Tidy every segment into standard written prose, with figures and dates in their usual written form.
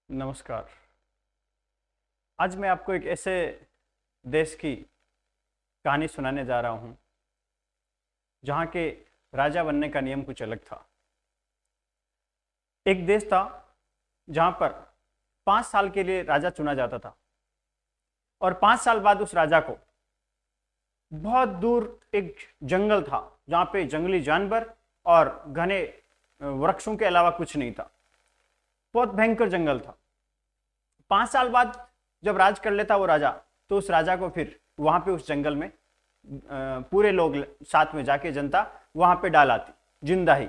नमस्कार। आज मैं आपको एक ऐसे देश की कहानी सुनाने जा रहा हूँ जहाँ के राजा बनने का नियम कुछ अलग था। एक देश था जहाँ पर 5 साल के लिए राजा चुना जाता था और 5 साल बाद उस राजा को बहुत दूर एक जंगल था जहाँ पे जंगली जानवर और घने वृक्षों के अलावा कुछ नहीं था। बहुत भयंकर जंगल था। 5 साल बाद जब राज कर लेता वो राजा, तो उस राजा को फिर वहां पे उस जंगल में पूरे लोग साथ में जाके जनता वहां पे डाल आती जिंदा ही,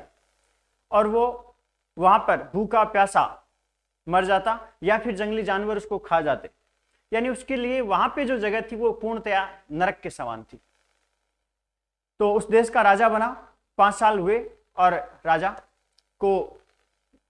और वो वहां पर भूखा प्यासा मर जाता या फिर जंगली जानवर उसको खा जाते। यानी उसके लिए वहां पे जो जगह थी वो पूर्णतया नरक के समान थी। तो उस देश का राजा बना, 5 साल हुए और राजा को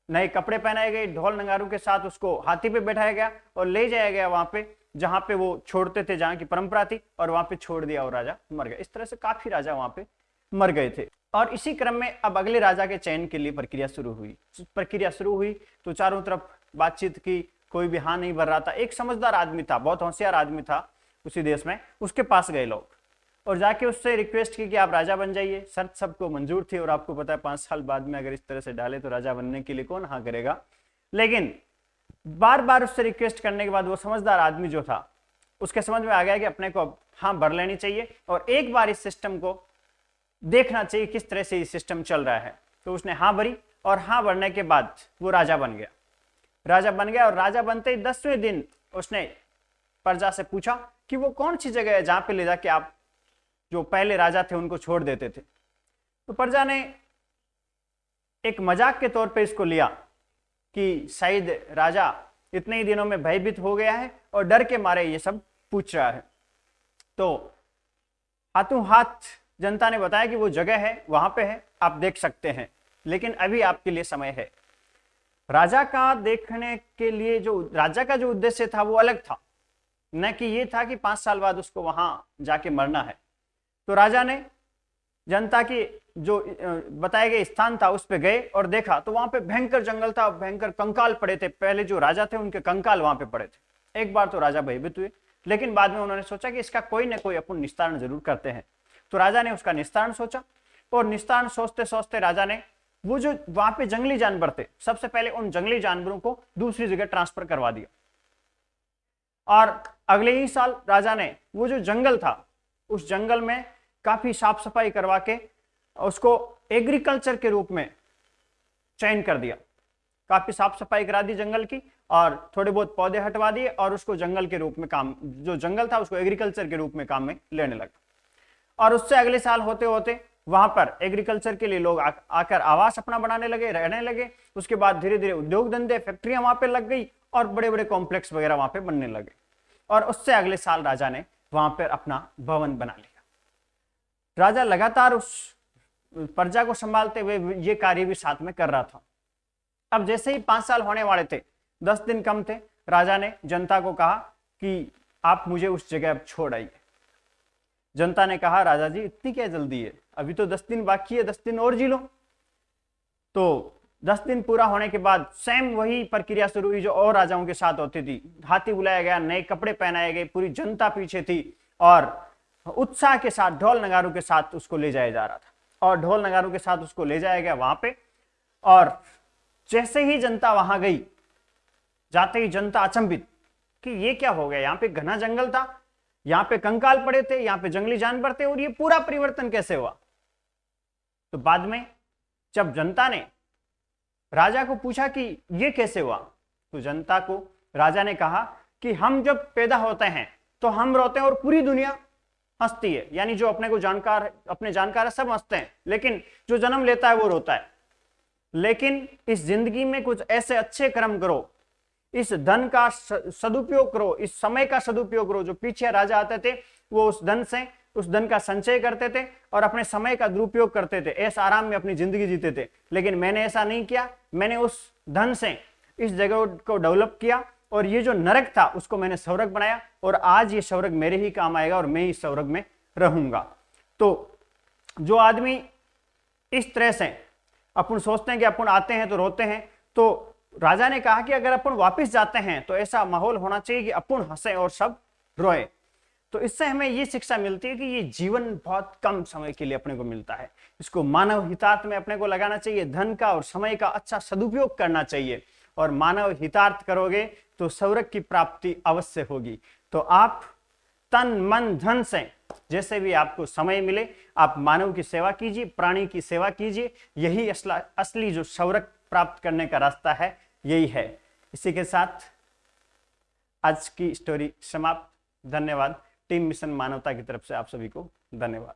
नए कपड़े पहनाए गए, ढोल नगारों के साथ उसको हाथी पे बैठाया गया और ले जाया गया वहां पे जहां पे वो छोड़ते थे, जहां की परंपरा थी, और वहां पे छोड़ दिया और राजा मर गया। इस तरह से काफी राजा वहां पे मर गए थे। और इसी क्रम में अब अगले राजा के चयन के लिए प्रक्रिया शुरू हुई तो चारों तरफ बातचीत की, कोई भी हाँ नहीं भर रहा था। एक समझदार आदमी था, बहुत होशियार आदमी था उसी देश में, उसके पास गए लोग और जाके उससे रिक्वेस्ट की कि आप राजा बन जाइए। शर्त सबको मंजूर थी और आपको पता है 5 साल बाद में अगर इस तरह से डाले तो राजा बनने के लिए कौन हाँ करेगा। लेकिन बार बार उससे रिक्वेस्ट करने के बाद वो समझदार आदमी जो था उसके समझ में आ गया कि अपने को अब हाँ भर लेनी चाहिए और एक बार इस सिस्टम को देखना चाहिए किस तरह से ये सिस्टम चल रहा है। तो उसने हाँ भरी और हाँ भरने के बाद वो राजा बन गया। और राजा बनते ही 10वें दिन उसने प्रजा से पूछा कि वो कौन सी जगह है जहां पे ले जाके आप जो पहले राजा थे उनको छोड़ देते थे। तो प्रजा ने एक मजाक के तौर पे इसको लिया कि शायद राजा इतने ही दिनों में भयभीत हो गया है और डर के मारे ये सब पूछ रहा है। तो हाथों हाथ जनता ने बताया कि वो जगह है, वहां पे है, आप देख सकते हैं, लेकिन अभी आपके लिए समय है। राजा का देखने के लिए जो राजा का जो उद्देश्य था वो अलग था, न कि ये था कि 5 साल बाद उसको वहां जाके मरना है। तो राजा ने जनता की जो बताए गए स्थान था उस पे गए और देखा तो वहां पे भयंकर जंगल था, भयंकर कंकाल पड़े थे। पहले जो राजा थे उनके कंकाल वहां पे पड़े थे। एक बार तो राजा भयभीत हुए, लेकिन बाद में उन्होंने सोचा कि इसका कोई ना कोई अपन निस्तारण जरूर करते हैं। तो राजा ने उसका निस्तारण सोचा और निस्तारण सोचते सोचते राजा ने वो जो वहां पे जंगली जानवर थे, सबसे पहले उन जंगली जानवरों को दूसरी जगह ट्रांसफर करवा दिया। और अगले ही साल राजा ने वो जो जंगल था उस जंगल में काफी साफ सफाई करवा के उसको एग्रीकल्चर के रूप में चयन कर दिया। काफी साफ सफाई करा दी जंगल की और थोड़े बहुत पौधे हटवा दिए और उसको जंगल के रूप में काम, जो जंगल था उसको एग्रीकल्चर के रूप में काम में लेने लगा। और उससे अगले साल होते होते वहां पर एग्रीकल्चर के लिए लोग आकर आवास अपना बनाने लगे, रहने लगे। उसके बाद धीरे धीरे उद्योग धंधे, फैक्ट्रियां वहां पे लग गई और बड़े बड़े कॉम्प्लेक्स वगैरह वहां पे बनने लगे। और उससे अगले साल राजा ने वहां पर अपना भवन बना लिया। राजा लगातार उस प्रजा को संभालते हुए ये कार्य भी साथ में कर रहा था। अब जैसे ही 5 साल होने वाले थे, 10 दिन कम थे, राजा ने जनता को कहा कि आप मुझे उस जगह अब छोड़ आइए। जनता ने कहा राजा जी इतनी क्या जल्दी है, अभी तो 10 दिन बाकी है, 10 दिन और जी लो। तो 10 दिन पूरा होने के बाद सेम वही प्रक्रिया शुरू हुई जो और राजाओं के साथ होती थी। हाथी बुलाया गया, नए कपड़े पहनाए गए, पूरी जनता पीछे थी और उत्साह के साथ ढोल नगारों के साथ उसको ले जाया जा रहा था। और ढोल नगारों के साथ उसको ले जाया गया वहां पे। और जैसे ही जनता वहां गई, जाते ही जनता अचंभित कि ये क्या हो गया, यहाँ पे घना जंगल था, यहाँ पे कंकाल पड़े थे, यहाँ पे जंगली जानवर थे, और ये पूरा परिवर्तन कैसे हुआ। तो बाद में जब जनता ने राजा को पूछा कि ये कैसे हुआ, तो जनता को राजा ने कहा कि हम जब पैदा होते हैं तो हम रोते हैं और पूरी दुनिया हंसती है। यानी जो अपने को जानकार, अपने जानकार है, सब हंसते हैं, लेकिन जो जन्म लेता है वो रोता है। लेकिन इस जिंदगी में कुछ ऐसे अच्छे कर्म करो, इस धन का सदुपयोग करो, इस समय का सदुपयोग करो। जो पीछे राजा आते थे वो उस धन का संचय करते थे और अपने समय का दुरुपयोग करते थे, ऐसा आराम में अपनी जिंदगी जीते थे। लेकिन मैंने ऐसा नहीं किया, मैंने उस धन से इस जगह को डेवलप किया और ये जो नरक था उसको मैंने स्वर्ग बनाया, और आज ये स्वर्ग मेरे ही काम आएगा और मैं ही स्वर्ग में रहूंगा। तो जो आदमी इस तरह से अपन सोचते हैं कि अपन आते हैं तो रोते हैं, तो राजा ने कहा कि अगर अपन वापस जाते हैं तो ऐसा माहौल होना चाहिए कि अपन हंसे और सब रोए। तो इससे हमें ये शिक्षा मिलती है कि ये जीवन बहुत कम समय के लिए अपने को मिलता है, इसको मानव हितार्थ में अपने को लगाना चाहिए, धन का और समय का अच्छा सदुपयोग करना चाहिए, और मानव हितार्थ करोगे तो स्वर्ग की प्राप्ति अवश्य होगी। तो आप तन मन धन से जैसे भी आपको समय मिले आप मानव की सेवा कीजिए, प्राणी की सेवा कीजिए, यही असली जो स्वर्ग प्राप्त करने का रास्ता है यही है। इसी के साथ आज की स्टोरी समाप्त। धन्यवाद। टीम मिशन मानवता की तरफ से आप सभी को धन्यवाद।